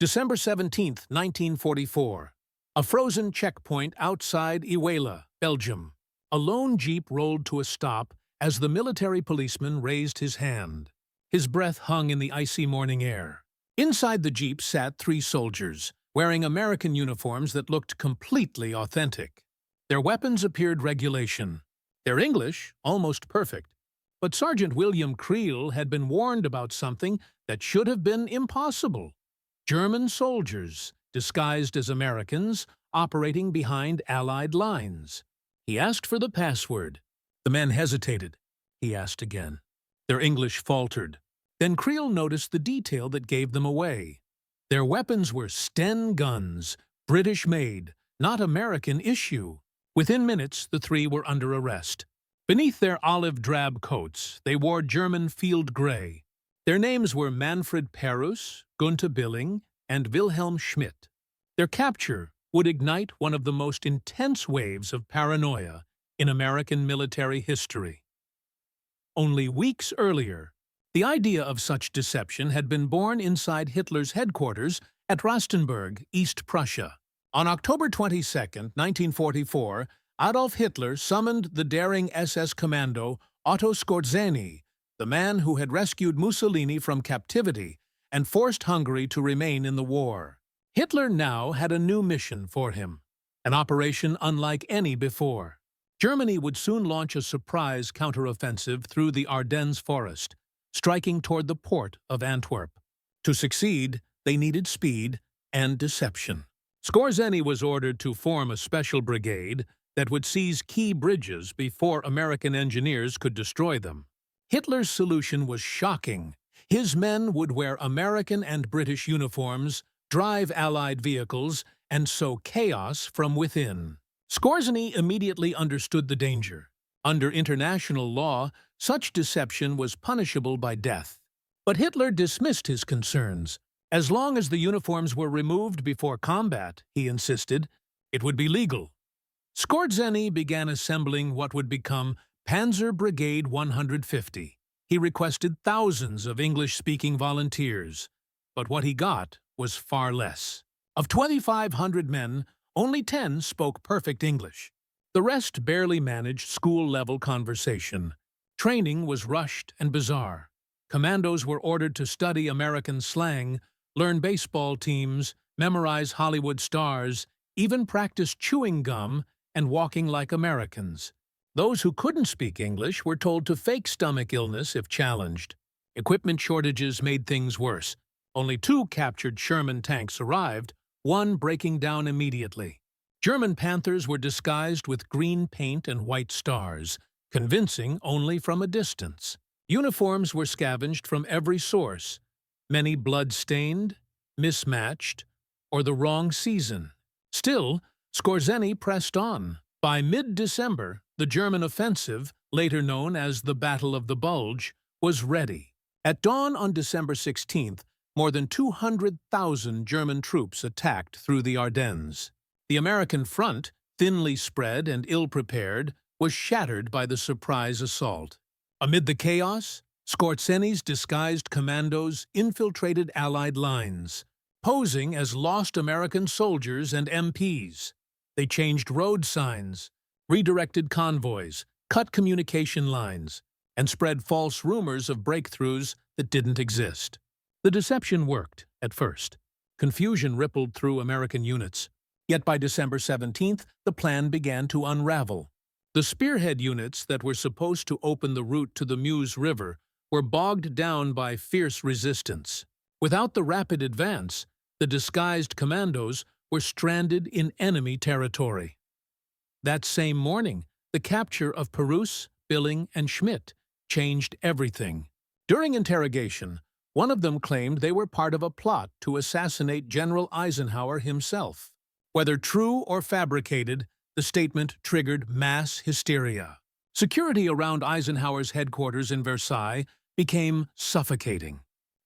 December 17, 1944. A frozen checkpoint outside Aywaille, Belgium. A lone jeep rolled to a stop as the military policeman raised his hand. His breath hung in the icy morning air. Inside the jeep sat 3 soldiers, wearing American uniforms that looked completely authentic. Their weapons appeared regulation. Their English, almost perfect. But Sergeant William Creel had been warned about something that should have been impossible. German soldiers, disguised as Americans, operating behind Allied lines. He asked for the password. The men hesitated. He asked again. Their English faltered. Then Creel noticed the detail that gave them away. Their weapons were Sten guns, British-made, not American issue. Within minutes, the 3 were under arrest. Beneath their olive-drab coats, they wore German field gray. Their names were Manfred Pernass, Günther Billing, and Wilhelm Schmidt. Their capture would ignite one of the most intense waves of paranoia in American military history. Only weeks earlier, the idea of such deception had been born inside Hitler's headquarters at Rastenburg, East Prussia. On October 22, 1944, Adolf Hitler summoned the daring SS commando Otto Skorzeny, the man who had rescued Mussolini from captivity and forced Hungary to remain in the war. Hitler now had a new mission for him, an operation unlike any before. Germany would soon launch a surprise counteroffensive through the Ardennes Forest, striking toward the port of Antwerp. To succeed, they needed speed and deception. Skorzeny was ordered to form a special brigade that would seize key bridges before American engineers could destroy them. Hitler's solution was shocking. His men would wear American and British uniforms, drive Allied vehicles, and sow chaos from within. Skorzeny immediately understood the danger. Under international law, such deception was punishable by death. But Hitler dismissed his concerns. As long as the uniforms were removed before combat, he insisted, it would be legal. Skorzeny began assembling what would become Panzer Brigade 150. He requested thousands of English-speaking volunteers, but what he got was far less. Of 2,500 men, only 10 spoke perfect English. The rest barely managed school-level conversation. Training was rushed and bizarre. Commandos were ordered to study American slang, learn baseball teams, memorize Hollywood stars, even practice chewing gum and walking like Americans. Those who couldn't speak English were told to fake stomach illness if challenged. Equipment shortages made things worse. Only 2 captured Sherman tanks arrived, one breaking down immediately. German Panthers were disguised with green paint and white stars, convincing only from a distance. Uniforms were scavenged from every source, many blood-stained, mismatched, or the wrong season. Still, Skorzeny pressed on. By mid-December, the German offensive, later known as the Battle of the Bulge, was ready. At dawn on December 16th, more than 200,000 German troops attacked through the Ardennes. The American front, thinly spread and ill-prepared, was shattered by the surprise assault. Amid the chaos, Skorzeny's disguised commandos infiltrated Allied lines, posing as lost American soldiers and MPs. They changed road signs, redirected convoys, cut communication lines, and spread false rumors of breakthroughs that didn't exist. The deception worked, at first. Confusion rippled through American units. Yet by December 17th, the plan began to unravel. The spearhead units that were supposed to open the route to the Meuse River were bogged down by fierce resistance. Without the rapid advance, the disguised commandos were stranded in enemy territory. That same morning, the capture of Pernass, Billing, and Schmidt changed everything. During interrogation, one of them claimed they were part of a plot to assassinate General Eisenhower himself. Whether true or fabricated, the statement triggered mass hysteria. Security around Eisenhower's headquarters in Versailles became suffocating.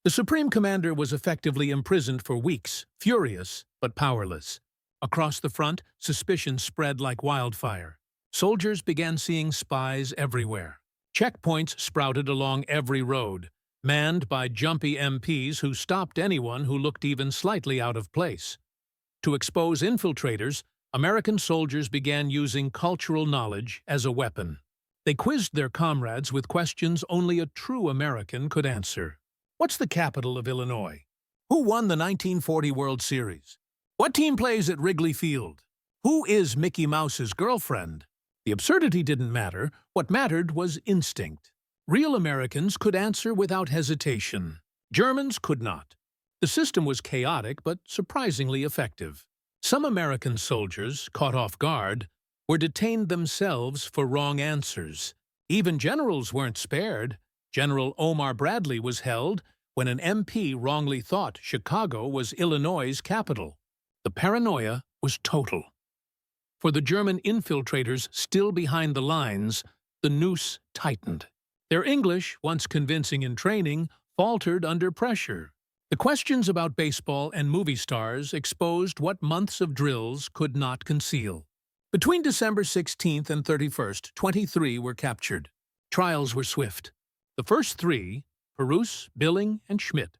The Supreme Commander was effectively imprisoned for weeks, furious but powerless. Across the front, suspicion spread like wildfire. Soldiers began seeing spies everywhere. Checkpoints sprouted along every road. manned by jumpy MPs who stopped anyone who looked even slightly out of place. To expose infiltrators, American soldiers began using cultural knowledge as a weapon. They quizzed their comrades with questions only a true American could answer. What's the capital of Illinois? Who won the 1940 World Series? What team plays at Wrigley Field? Who is Mickey Mouse's girlfriend? The absurdity didn't matter. What mattered was instinct. Real Americans could answer without hesitation. Germans could not. The system was chaotic but surprisingly effective. Some American soldiers, caught off guard, were detained themselves for wrong answers. Even generals weren't spared. General Omar Bradley was held when an MP wrongly thought Chicago was Illinois' capital. The paranoia was total. For the German infiltrators still behind the lines, the noose tightened. Their English, once convincing in training, faltered under pressure. The questions about baseball and movie stars exposed what months of drills could not conceal. Between December 16th and 31st, 23 were captured. Trials were swift. The first three, Pernass, Billing, and Schmidt,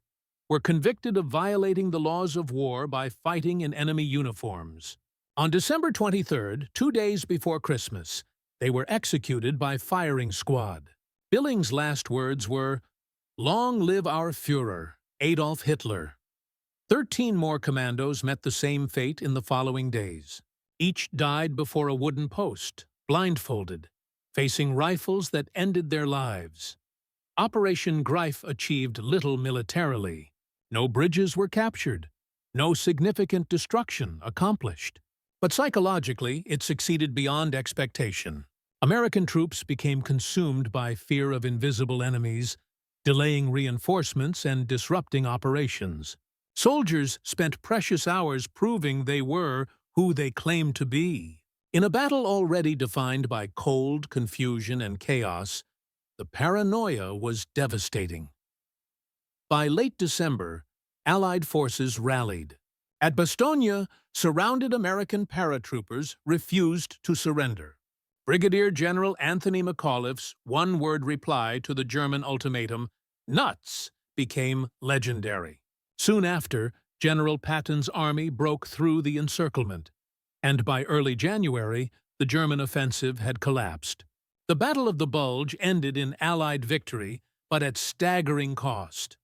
were convicted of violating the laws of war by fighting in enemy uniforms. On December 23rd, 2 days before Christmas, they were executed by firing squad. Billing's last words were, "Long live our Führer, Adolf Hitler." 13 more commandos met the same fate in the following days. Each died before a wooden post, blindfolded, facing rifles that ended their lives. Operation Greif achieved little militarily. No bridges were captured. No significant destruction accomplished. But psychologically, it succeeded beyond expectation. American troops became consumed by fear of invisible enemies, delaying reinforcements and disrupting operations. Soldiers spent precious hours proving they were who they claimed to be. In a battle already defined by cold, confusion, and chaos, the paranoia was devastating. By late December, Allied forces rallied. At Bastogne, surrounded American paratroopers refused to surrender. Brigadier General Anthony McAuliffe's one-word reply to the German ultimatum, "Nuts," became legendary. Soon after, General Patton's army broke through the encirclement, and by early January, the German offensive had collapsed. The Battle of the Bulge ended in Allied victory, but at staggering cost.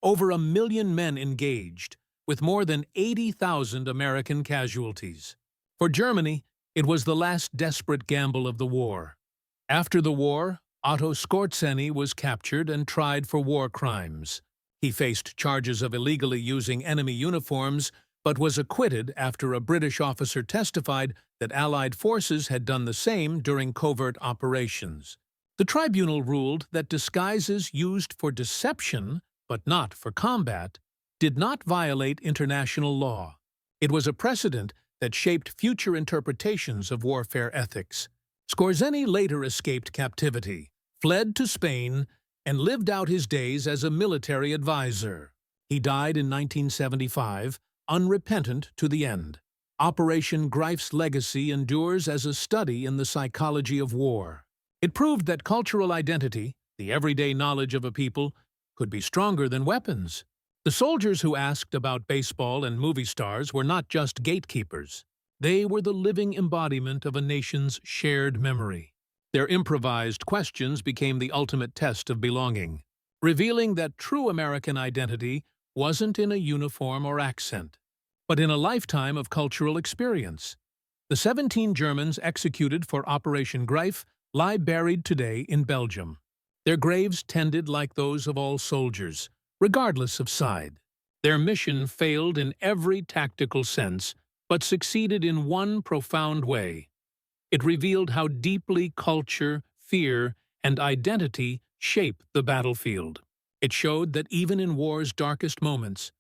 Over 1 million men engaged, with more than 80,000 American casualties. For Germany, it was the last desperate gamble of the war. After the war, Otto Skorzeny was captured and tried for war crimes. He faced charges of illegally using enemy uniforms, but was acquitted after a British officer testified that Allied forces had done the same during covert operations. The tribunal ruled that disguises used for deception, but not for combat, did not violate international law. It was a precedent that shaped future interpretations of warfare ethics. Skorzeny later escaped captivity, fled to Spain, and lived out his days as a military advisor. He died in 1975, unrepentant to the end. Operation Greif's legacy endures as a study in the psychology of war. It proved that cultural identity, the everyday knowledge of a people, could be stronger than weapons. The soldiers who asked about baseball and movie stars were not just gatekeepers. They were the living embodiment of a nation's shared memory. Their improvised questions became the ultimate test of belonging, revealing that true American identity wasn't in a uniform or accent, but in a lifetime of cultural experience. The 17 Germans executed for Operation Greif lie buried today in Belgium. Their graves tended like those of all soldiers, regardless of side. Their mission failed in every tactical sense, but succeeded in one profound way. It revealed how deeply culture, fear, and identity shape the battlefield. It showed that even in war's darkest moments,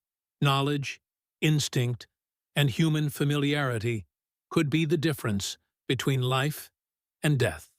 knowledge, instinct, and human familiarity could be the difference between life and death.